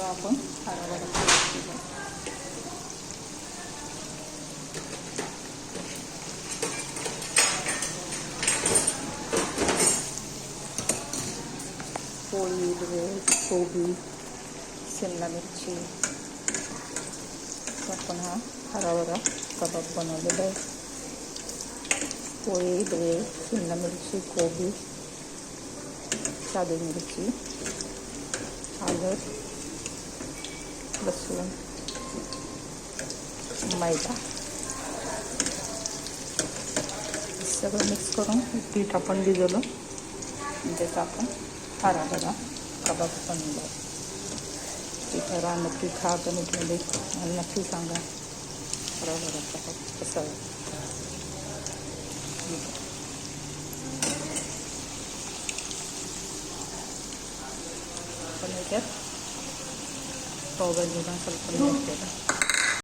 बघा आपण हरभरा केला. पोळी, कोबी, शिमला मिरची, आपण हा हरभरा कबाब बनवलेला आहे. पोळी, ब्रेड, शिमला मिरची, कोबी, साधी मिरची, आलं, लसूण, मैदा सगळं मिक्स करून पीठ आपण भिजवलं. त्याचा आपण हरभरा कबाब बनवला. पिठाला नक्की खा कमेंटमध्ये आणि नक्की सांगा हरभरा कबाब कसा आहे. पण याच्यात पावभाजी मसाला पण केला.